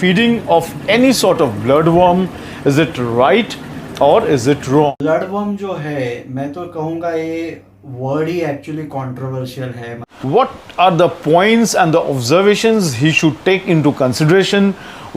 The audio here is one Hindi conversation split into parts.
feeding of any sort of bloodworm, is it right or is it wrong? Bloodworm जो है, मैं तो कहूँगा ये वर्ड ही एक्चुअली कंट्रोवर्शियल है। What are the points and the observations he should take into consideration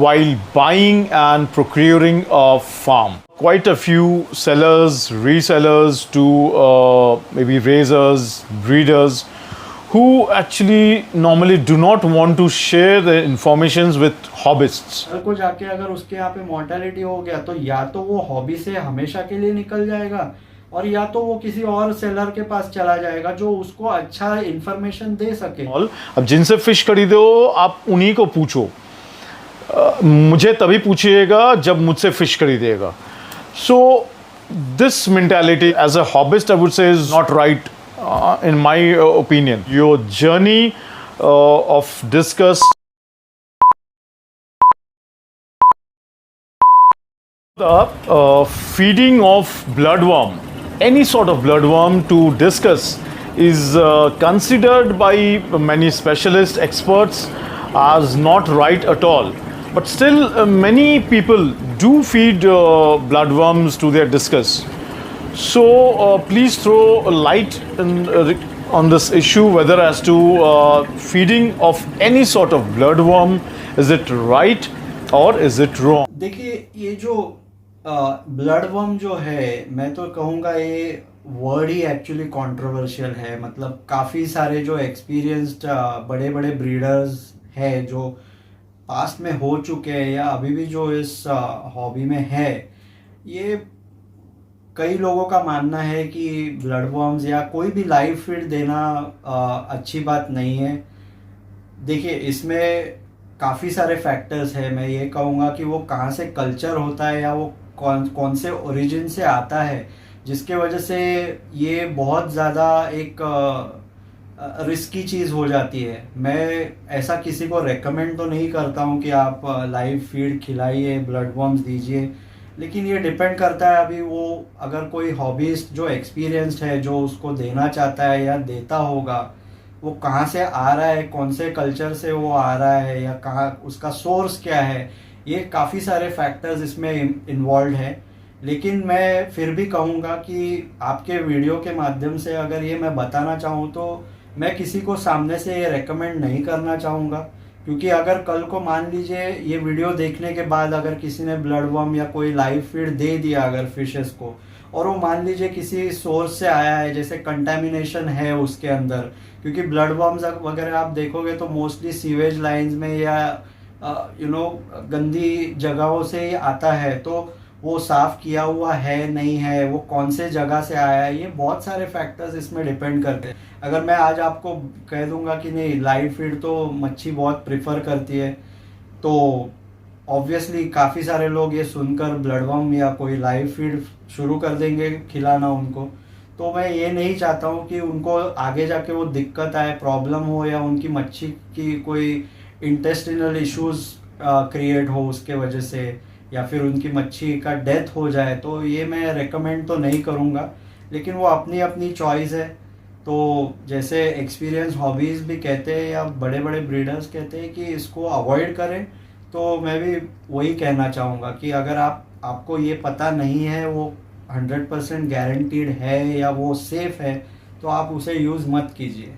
while buying and procuring a farm? Quite a few sellers, resellers to maybe raisers, breeders who actually normally do not want to share the informations with hobbyists. कल को जाके अगर उसके यहाँ पे मोर्टेलिटी हो गया तो या तो वो हॉबी से हमेशा के लिए निकल जाएगा और या तो वो किसी और सेलर के पास चला जाएगा जो उसको अच्छा इंफॉर्मेशन दे सके। अब जिनसे फिश खरीदे हो आप उन्हीं को पूछो, मुझे तभी पूछिएगा जब मुझसे फिश खरीदिएगा। So this mentality as a hobbyist I would say is not right in my opinion. Your journey of discuss the feeding of bloodworm, any sort of bloodworm to discuss is considered by many specialist experts as not right at all. But still many people do feed bloodworms to their discuss. So please throw a light on this issue, whether as to feeding of any sort of bloodworm, is it right or is it wrong? देखिए ये जो ब्लडवर्म जो है, मैं तो कहूँगा ये वर्ड ही एक्चुअली कंट्रोवर्शियल है। मतलब काफ़ी सारे जो एक्सपीरियंस्ड बड़े बड़े ब्रीडर्स हैं जो पास्ट में हो चुके हैं या अभी भी जो इस हॉबी में है, ये कई लोगों का मानना है कि ब्लडवर्म्स या कोई भी लाइव फीड देना अच्छी बात नहीं है। देखिए इसमें काफ़ी सारे फैक्टर्स हैं। मैं ये कहूँगा कि वो कहाँ से कल्चर होता है या वो कौन से ओरिजिन से आता है, जिसके वजह से ये बहुत ज़्यादा एक रिस्की चीज़ हो जाती है। मैं ऐसा किसी को रेकमेंड तो नहीं करता हूँ कि आप लाइव फीड खिलाइए, ब्लडवर्म्स दीजिए, लेकिन ये डिपेंड करता है अभी वो अगर कोई हॉबीस्ट जो एक्सपीरियंस्ड है जो उसको देना चाहता है या देता होगा, वो कहाँ से आ रहा है, कौन से कल्चर से वो आ रहा है या कहाँ उसका सोर्स क्या है, ये काफ़ी सारे फैक्टर्स इसमें इन्वॉल्व है। लेकिन मैं फिर भी कहूँगा कि आपके वीडियो के माध्यम से अगर ये मैं बताना चाहूँ तो मैं किसी को सामने से ये रेकमेंड नहीं करना चाहूँगा, क्योंकि अगर कल को मान लीजिए ये वीडियो देखने के बाद अगर किसी ने ब्लडवर्म या कोई लाइव फीड दे दिया अगर फिशेस को, और वो मान लीजिए किसी सोर्स से आया है, जैसे कंटामिनेशन है उसके अंदर, क्योंकि ब्लडवर्म्स वगैरह आप देखोगे तो मोस्टली सीवेज लाइंस में या गंदी जगहों से ही आता है, तो वो साफ किया हुआ है नहीं है, वो कौन से जगह से आया है, ये बहुत सारे फैक्टर्स इसमें डिपेंड करते हैं। अगर मैं आज आपको कह दूंगा कि नहीं लाइव फीड तो मच्छी बहुत प्रिफर करती है, तो ऑब्वियसली काफ़ी सारे लोग ये सुनकर ब्लडवर्म या कोई लाइव फीड शुरू कर देंगे खिलाना उनको। तो मैं ये नहीं चाहता हूँ कि उनको आगे जाके वो दिक्कत आए, प्रॉब्लम हो या उनकी मच्छी की कोई इंटेस्टिनल इश्यूज क्रिएट हो उसके वजह से, या फिर उनकी मच्छी का डेथ हो जाए। तो ये मैं रेकमेंड तो नहीं करूँगा, लेकिन वो अपनी अपनी चॉइस है। तो जैसे एक्सपीरियंस हॉबीज़ भी कहते हैं या बड़े बड़े ब्रीडर्स कहते हैं कि इसको अवॉइड करें, तो मैं भी वही कहना चाहूँगा कि अगर आपको ये पता नहीं है वो 100% गारंटीड है या वो सेफ है, तो आप उसे यूज़ मत कीजिए।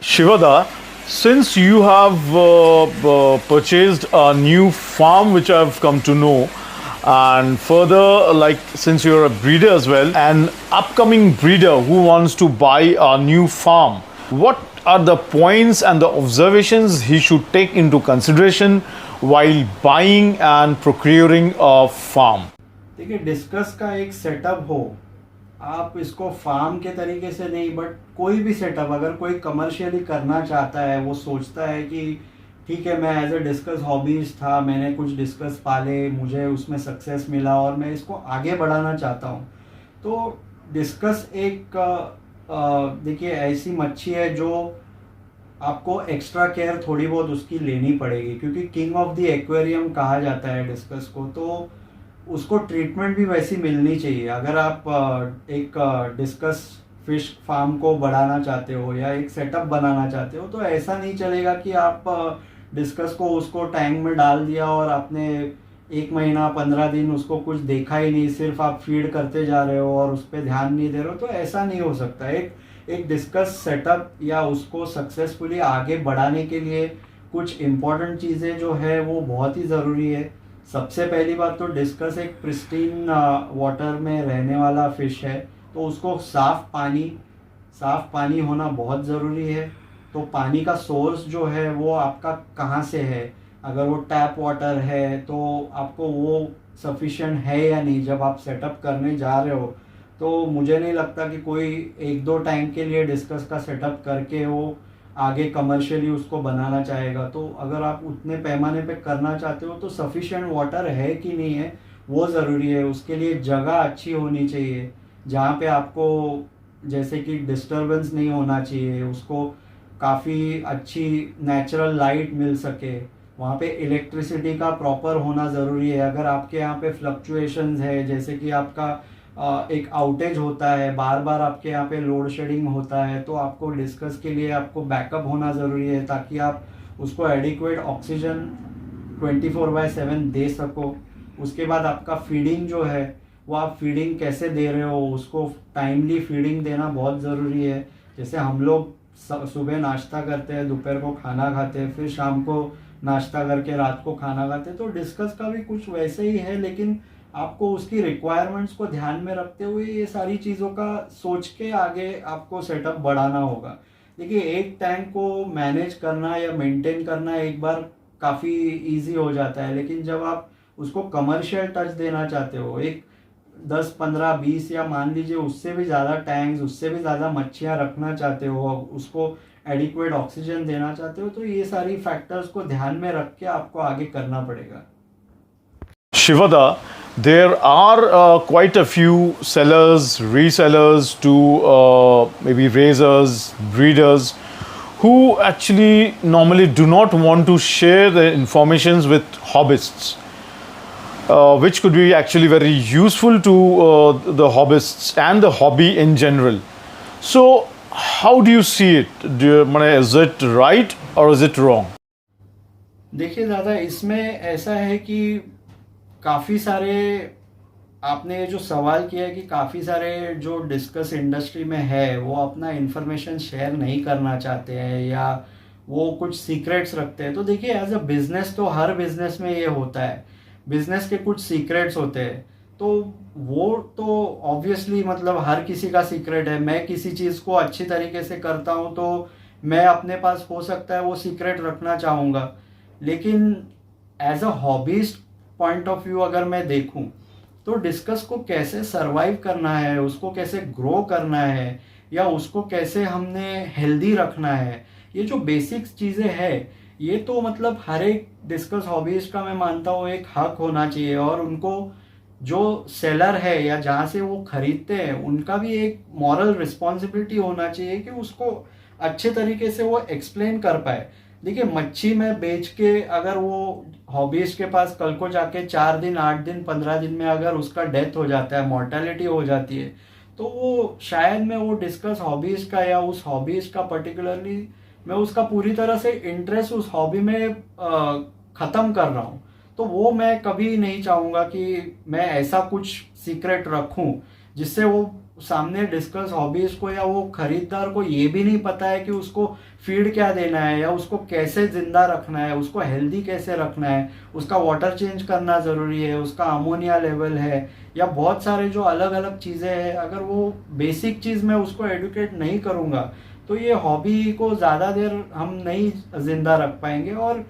Shivada, since you have purchased a new farm, which I've come to know, and further, like since you're a breeder as well, an upcoming breeder who wants to buy a new farm, what are the points and the observations he should take into consideration while buying and procuring a farm? देखिए डिस्कस का एक सेटअप हो, आप इसको फार्म के तरीके से नहीं बट कोई भी सेटअप अगर कोई कमर्शियली करना चाहता है, वो सोचता है कि ठीक है मैं एज ए डिस्कस हॉबीज था, मैंने कुछ डिस्कस पाले, मुझे उसमें सक्सेस मिला और मैं इसको आगे बढ़ाना चाहता हूँ, तो डिस्कस एक देखिए ऐसी मच्छी है जो आपको एक्स्ट्रा केयर थोड़ी बहुत उसकी लेनी पड़ेगी, क्योंकि किंग ऑफ द एक्वेरियम कहा जाता है डिस्कस को। तो उसको ट्रीटमेंट भी वैसी मिलनी चाहिए। अगर आप एक डिस्कस फिश फार्म को बढ़ाना चाहते हो या एक सेटअप बनाना चाहते हो, तो ऐसा नहीं चलेगा कि आप डिस्कस को उसको टैंक में डाल दिया और आपने 1 महीना 15 दिन उसको कुछ देखा ही नहीं, सिर्फ आप फीड करते जा रहे हो और उस पर ध्यान नहीं दे रहे हो, तो ऐसा नहीं हो सकता। एक डिस्कस सेटअप या उसको सक्सेसफुली आगे बढ़ाने के लिए कुछ इम्पोर्टेंट चीज़ें जो है वो बहुत ही ज़रूरी है। सबसे पहली बात तो डिस्कस एक प्रिस्टीन वाटर में रहने वाला फिश है, तो उसको साफ पानी होना बहुत ज़रूरी है। तो पानी का सोर्स जो है वो आपका कहाँ से है, अगर वो टैप वाटर है तो आपको वो सफिशिएंट है या नहीं जब आप सेटअप करने जा रहे हो। तो मुझे नहीं लगता कि कोई 1-2 टैंक के लिए डिस्कस का सेटअप करके वो आगे कमर्शियली उसको बनाना चाहेगा। तो अगर आप उतने पैमाने पे करना चाहते हो तो सफिशिएंट वाटर है कि नहीं है वो ज़रूरी है। उसके लिए जगह अच्छी होनी चाहिए जहाँ पे आपको जैसे कि डिस्टरबेंस नहीं होना चाहिए, उसको काफ़ी अच्छी नेचुरल लाइट मिल सके, वहाँ पे इलेक्ट्रिसिटी का प्रॉपर होना ज़रूरी है। अगर आपके यहाँ पे फ्लक्चुएशंस है, जैसे कि आपका एक आउटेज होता है, बार बार आपके यहाँ पे लोड शेडिंग होता है, तो आपको डिस्कस के लिए आपको बैकअप होना ज़रूरी है ताकि आप उसको एडिक्वेट ऑक्सीजन 24/7 दे सको। उसके बाद आपका फीडिंग जो है वो आप फीडिंग कैसे दे रहे हो, उसको टाइमली फीडिंग देना बहुत ज़रूरी है। जैसे हम लोग सुबह नाश्ता करते हैं, दोपहर को खाना खाते हैं, फिर शाम को नाश्ता करके रात को खाना खाते हैं, तो डिस्कस का भी कुछ वैसे ही है, लेकिन आपको उसकी रिक्वायरमेंट्स को ध्यान में रखते हुए ये सारी चीज़ों का सोच के आगे आपको सेटअप बढ़ाना होगा। देखिए, एक टैंक को मैनेज करना या मेंटेन करना एक बार काफ़ी इजी हो जाता है, लेकिन जब आप उसको कमर्शियल टच देना चाहते हो, एक 10, 15, 20 या मान लीजिए उससे भी ज़्यादा टैंक्स, उससे भी ज़्यादा मच्छियाँ रखना चाहते हो, उसको एडिक्वेट ऑक्सीजन देना चाहते हो, तो ये सारी फैक्टर्स को ध्यान में रख के आपको आगे करना पड़ेगा। Shivada, there are quite a few sellers, resellers to maybe raisers, breeders who actually normally do not want to share their informations with hobbyists, which could be actually very useful to the hobbyists and the hobby in general. So, how do you see it? Is it right or is it wrong? देखिए दादा, इसमें ऐसा है कि काफ़ी सारे, आपने ये जो सवाल किया है कि काफ़ी सारे जो डिस्कस इंडस्ट्री में है वो अपना इंफॉर्मेशन शेयर नहीं करना चाहते हैं या वो कुछ सीक्रेट्स रखते हैं। तो देखिए, एज अ बिजनेस तो हर बिजनेस में ये होता है, बिजनेस के कुछ सीक्रेट्स होते हैं, तो वो तो ऑब्वियसली मतलब हर किसी का सीक्रेट है। मैं किसी चीज़ को अच्छी तरीके से करता हूँ तो मैं अपने पास हो सकता है वो सीक्रेट रखना चाहूँगा, लेकिन as a hobbyist point of view अगर मैं देखूं तो डिस्कस को कैसे सरवाइव करना है, उसको कैसे ग्रो करना है या उसको कैसे हमने हेल्दी रखना है, ये जो बेसिक्स चीज़ें हैं ये तो मतलब हर एक डिस्कस हॉबीज का मैं मानता हूँ एक हक होना चाहिए। और उनको जो सेलर है या जहाँ से वो खरीदते हैं उनका भी एक मॉरल रिस्पॉन्सिबिलिटी होना चाहिए कि उसको अच्छे तरीके से वो एक्सप्लेन कर पाए। देखिए, मच्छी में बेच के अगर वो हॉबीज के पास कल को जाके 4 दिन 8 दिन 15 दिन में अगर उसका डेथ हो जाता है, मोर्टेलिटी हो जाती है, तो वो शायद मैं वो डिस्कस हॉबीज का या उस हॉबीज का पर्टिकुलरली मैं उसका पूरी तरह से इंटरेस्ट उस हॉबी में ख़त्म कर रहा हूँ। तो वो मैं कभी नहीं चाहूँगा कि मैं ऐसा कुछ सीक्रेट रखूँ जिससे वो सामने डिस्कस हॉबीज को या वो खरीदार को ये भी नहीं पता है कि उसको फीड क्या देना है या उसको कैसे जिंदा रखना है, उसको हेल्दी कैसे रखना है, उसका वाटर चेंज करना ज़रूरी है, उसका अमोनिया लेवल है या बहुत सारे जो अलग अलग चीज़ें हैं। अगर वो बेसिक चीज़ मैं उसको एडुकेट नहीं करूँगा तो ये हॉबी को ज़्यादा देर हम नहीं जिंदा रख पाएंगे। और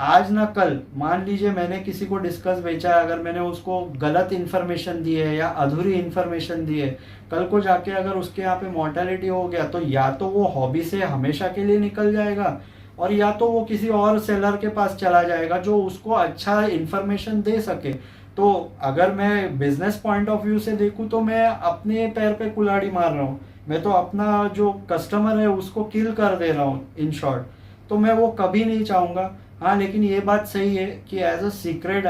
आज ना कल मान लीजिए मैंने किसी को डिस्कस बेचा है, अगर मैंने उसको गलत इन्फॉर्मेशन दी है या अधूरी इन्फॉर्मेशन दी है, कल को जाके अगर उसके यहाँ पे मोर्टेलिटी हो गया तो या तो वो हॉबी से हमेशा के लिए निकल जाएगा और या तो वो किसी और सेलर के पास चला जाएगा जो उसको अच्छा इन्फॉर्मेशन दे सके। तो अगर मैं बिजनेस पॉइंट ऑफ व्यू से देखूँ तो मैं अपने पैर पे कुल्हाड़ी मार रहा हूँ, मैं तो अपना जो कस्टमर है उसको किल कर दे रहा हूँ इन शॉर्ट। तो मैं वो कभी नहीं चाहूँगा। हाँ, लेकिन ये बात सही है कि as a secret,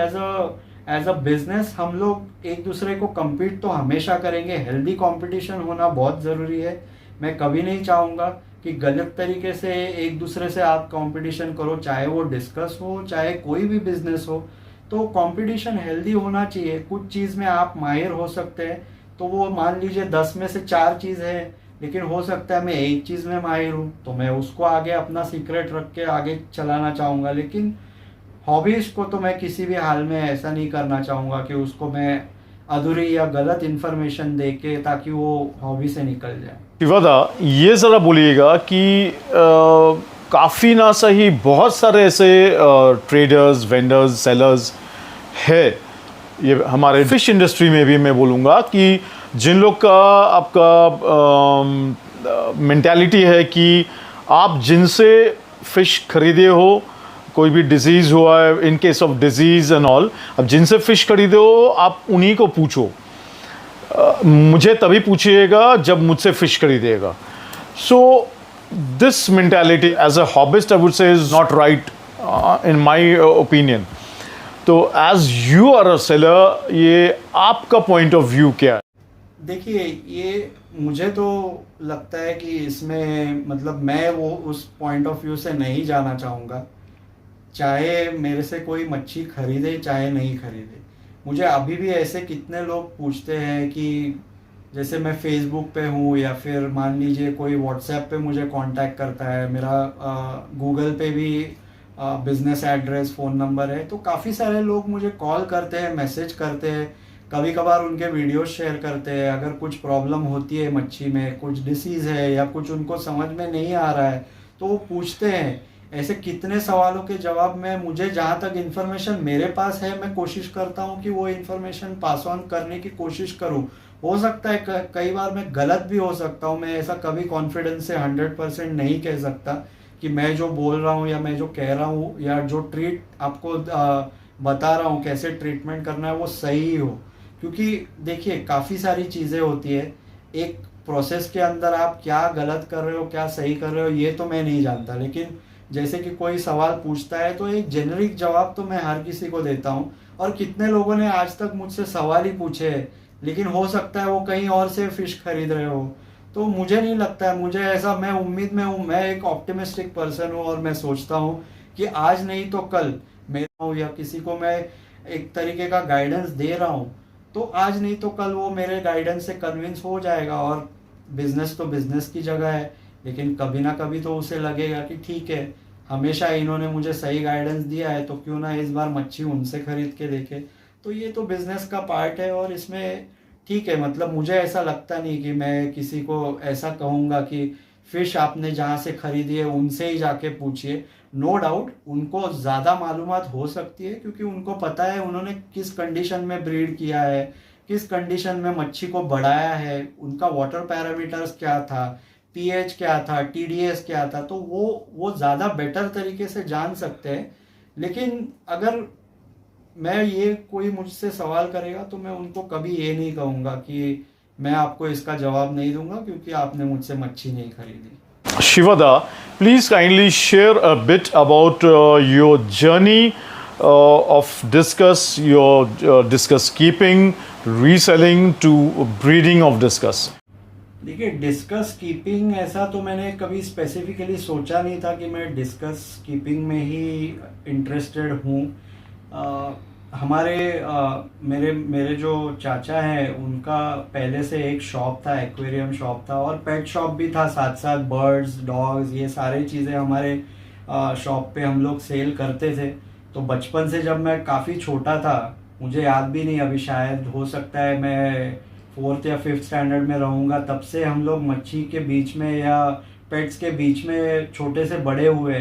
as a business हम लोग एक दूसरे को compete तो हमेशा करेंगे, हेल्दी कंपटीशन होना बहुत ज़रूरी है। मैं कभी नहीं चाहूँगा कि गलत तरीके से एक दूसरे से आप कंपटीशन करो, चाहे वो डिस्कस हो, चाहे कोई भी बिजनेस हो। तो कंपटीशन हेल्दी होना चाहिए। कुछ चीज़ में आप माहिर हो सकते हैं, तो वो मान लीजिए 10 में से 4 चीज़ है, लेकिन हो सकता है मैं एक चीज़ में माहिर हूँ, तो मैं उसको आगे अपना सीक्रेट रख के आगे चलाना चाहूँगा। लेकिन हॉबीज को तो मैं किसी भी हाल में ऐसा नहीं करना चाहूँगा कि उसको मैं अधूरी या गलत इन्फॉर्मेशन दे के, ताकि वो हॉबी से निकल जाए। शिवादा, ये ज़रा बोलिएगा कि काफ़ी ना सही बहुत सारे ऐसे ट्रेडर्स, वेंडर्स, सेलर्स है ये हमारे फिश इंडस्ट्री में भी, मैं बोलूँगा कि जिन लोग का आपका मेंटालिटी है कि आप जिनसे फ़िश खरीदे हो, कोई भी डिजीज़ हुआ है, in case of disease and all, अब जिनसे फ़िश खरीदे हो आप उन्हीं को पूछो, मुझे तभी पूछिएगा जब मुझसे फ़िश खरीदिएगा। So this mentality as a hobbyist I would say is not right in my opinion. तो as you are a seller, ये आपका पॉइंट ऑफ व्यू क्या है? देखिए, ये मुझे तो लगता है कि इसमें मतलब मैं वो उस पॉइंट ऑफ व्यू से नहीं जाना चाहूँगा। चाहे मेरे से कोई मच्छी खरीदे चाहे नहीं खरीदे, मुझे अभी भी ऐसे कितने लोग पूछते हैं कि जैसे मैं फेसबुक पे हूँ, या फिर मान लीजिए कोई व्हाट्सएप पे मुझे कांटेक्ट करता है, मेरा गूगल पे भी बिजनेस एड्रेस, फ़ोन नंबर है, तो काफ़ी सारे लोग मुझे कॉल करते हैं, मैसेज करते हैं, कभी कभार उनके वीडियोस शेयर करते हैं। अगर कुछ प्रॉब्लम होती है मच्छी में, कुछ डिसीज़ है या कुछ उनको समझ में नहीं आ रहा है, तो वो पूछते हैं। ऐसे कितने सवालों के जवाब में, मुझे जहाँ तक इन्फॉर्मेशन मेरे पास है, मैं कोशिश करता हूँ कि वो इन्फॉर्मेशन पास ऑन करने की कोशिश करूँ। हो सकता है कई बार मैं गलत भी हो सकता हूँ, मैं ऐसा कभी कॉन्फिडेंस से 100% नहीं कह सकता कि मैं जो बोल रहा हूँ या मैं जो कह रहा हूँ या जो ट्रीट आपको बता रहा हूँ कैसे ट्रीटमेंट करना है वो सही हो। क्योंकि देखिए, काफ़ी सारी चीज़ें होती है, एक प्रोसेस के अंदर आप क्या गलत कर रहे हो क्या सही कर रहे हो ये तो मैं नहीं जानता, लेकिन जैसे कि कोई सवाल पूछता है तो एक जेनरिक जवाब तो मैं हर किसी को देता हूँ। और कितने लोगों ने आज तक मुझसे सवाल ही पूछे हैं, लेकिन हो सकता है वो कहीं और से फिश खरीद रहे हो। तो मुझे नहीं लगता है, मुझे ऐसा, मैं उम्मीद में हूँ, मैं एक ऑप्टिमिस्टिक पर्सन हूँ, और मैं सोचता हूँ कि आज नहीं तो कल मेरा हूँ या किसी को मैं एक तरीके का गाइडेंस दे रहा हूँ, तो आज नहीं तो कल वो मेरे गाइडेंस से कन्विंस हो जाएगा। और बिजनेस तो बिजनेस की जगह है, लेकिन कभी ना कभी तो उसे लगेगा कि ठीक है, हमेशा इन्होंने मुझे सही गाइडेंस दिया है, तो क्यों ना इस बार मच्छी उनसे खरीद के देखे। तो ये तो बिजनेस का पार्ट है, और इसमें ठीक है, मतलब मुझे ऐसा लगता नहीं कि मैं किसी को ऐसा कहूँगा कि फिश आपने जहाँ से खरीदी है उनसे ही जाके पूछिए। नो डाउट उनको ज़्यादा मालूमात हो सकती है, क्योंकि उनको पता है उन्होंने किस कंडीशन में ब्रीड किया है, किस कंडीशन में मच्छी को बढ़ाया है, उनका वाटर पैरामीटर्स क्या था, पीएच क्या था, टीडीएस क्या था, तो वो ज़्यादा बेटर तरीके से जान सकते हैं। लेकिन अगर मैं ये कोई मुझसे सवाल करेगा तो मैं उनको कभी ये नहीं कहूँगा कि मैं आपको इसका जवाब नहीं दूंगा क्योंकि आपने मुझसे मच्छी नहीं खरीदी। Shivada, please kindly share a bit about your journey of discus keeping, reselling to breeding of discus. देखिए, डिस्कस कीपिंग ऐसा तो मैंने कभी स्पेसिफिकली सोचा नहीं था कि मैं डिस्कस कीपिंग में ही इंटरेस्टेड हूँ। हमारे मेरे मेरे जो चाचा हैं उनका पहले से एक शॉप था, एक्वेरियम शॉप था, और पेट शॉप भी था, साथ साथ बर्ड्स, डॉग्स, ये सारी चीज़ें हमारे शॉप पे हम लोग सेल करते थे। तो बचपन से जब मैं काफ़ी छोटा था, मुझे याद भी नहीं, अभी शायद हो सकता है मैं 4th या 5th स्टैंडर्ड में रहूँगा, तब से हम लोग मच्छी के बीच में या पेट्स के बीच में छोटे से बड़े हुए।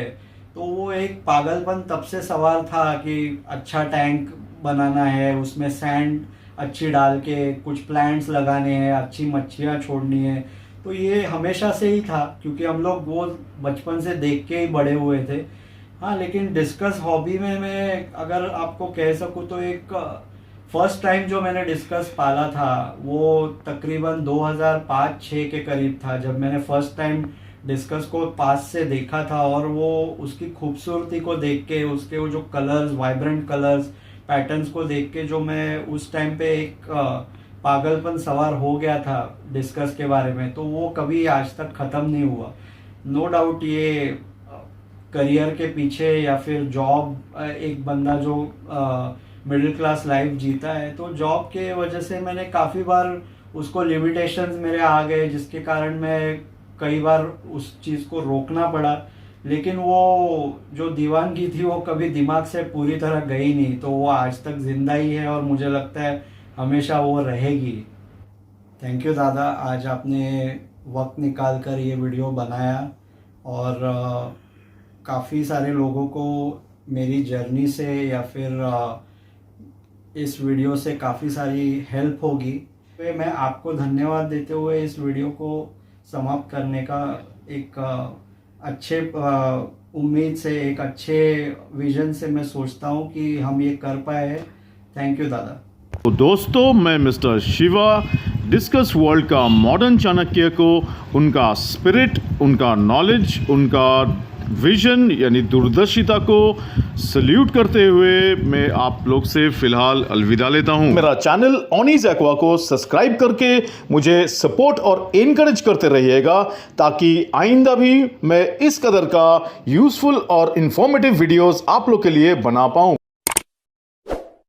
तो वो एक पागलपन तब से सवाल था कि अच्छा टैंक बनाना है, उसमें सैंड अच्छी डाल के कुछ प्लांट्स लगाने हैं, अच्छी मच्छियाँ छोड़नी है। तो ये हमेशा से ही था, क्योंकि हम लोग वो बचपन से देख के ही बड़े हुए थे। हाँ, लेकिन डिस्कस हॉबी में मैं अगर आपको कह सकूँ तो एक फर्स्ट टाइम जो मैंने डिस्कस पाला था वो तकरीबन 2005-06 के करीब था, जब मैंने फर्स्ट टाइम डिस्कस को पास से देखा था। और वो उसकी खूबसूरती को देख के, उसके वो जो कलर्स, वाइब्रेंट कलर्स, पैटर्न्स को देख के जो मैं उस टाइम पे एक पागलपन सवार हो गया था डिस्कस के बारे में, तो वो कभी आज तक ख़त्म नहीं हुआ। नो डाउट ये करियर के पीछे या फिर जॉब, एक बंदा जो मिडिल क्लास लाइफ जीता है तो जॉब के वजह से मैंने काफ़ी बार उसको लिमिटेशंस मेरे आ गए, जिसके कारण मैं कई बार उस चीज़ को रोकना पड़ा। लेकिन वो जो दीवानगी थी वो कभी दिमाग से पूरी तरह गई नहीं, तो वो आज तक जिंदा ही है और मुझे लगता है हमेशा वो रहेगी। थैंक यू दादा, आज आपने वक्त निकाल कर ये वीडियो बनाया और काफ़ी सारे लोगों को मेरी जर्नी से या फिर इस वीडियो से काफ़ी सारी हेल्प होगी। तो मैं आपको धन्यवाद देते हुए इस वीडियो को समाप्त करने का एक अच्छे उम्मीद से, एक अच्छे विजन से मैं सोचता हूँ कि हम ये कर पाए। थैंक यू दादा। तो दोस्तों, मैं मिस्टर शिवा डिस्कस वर्ल्ड का मॉडर्न चाणक्य को उनका स्पिरिट, उनका नॉलेज, उनका विजन यानी दूरदर्शिता को सल्यूट करते हुए मैं आप लोग से फिलहाल अलविदा लेता हूं। मेरा चैनल ऑनीज एक्वा को सब्सक्राइब करके मुझे सपोर्ट और एनकरेज करते रहिएगा, ताकि आइंदा भी मैं इस कदर का यूजफुल और इंफॉर्मेटिव वीडियोस आप लोग के लिए बना पाऊं।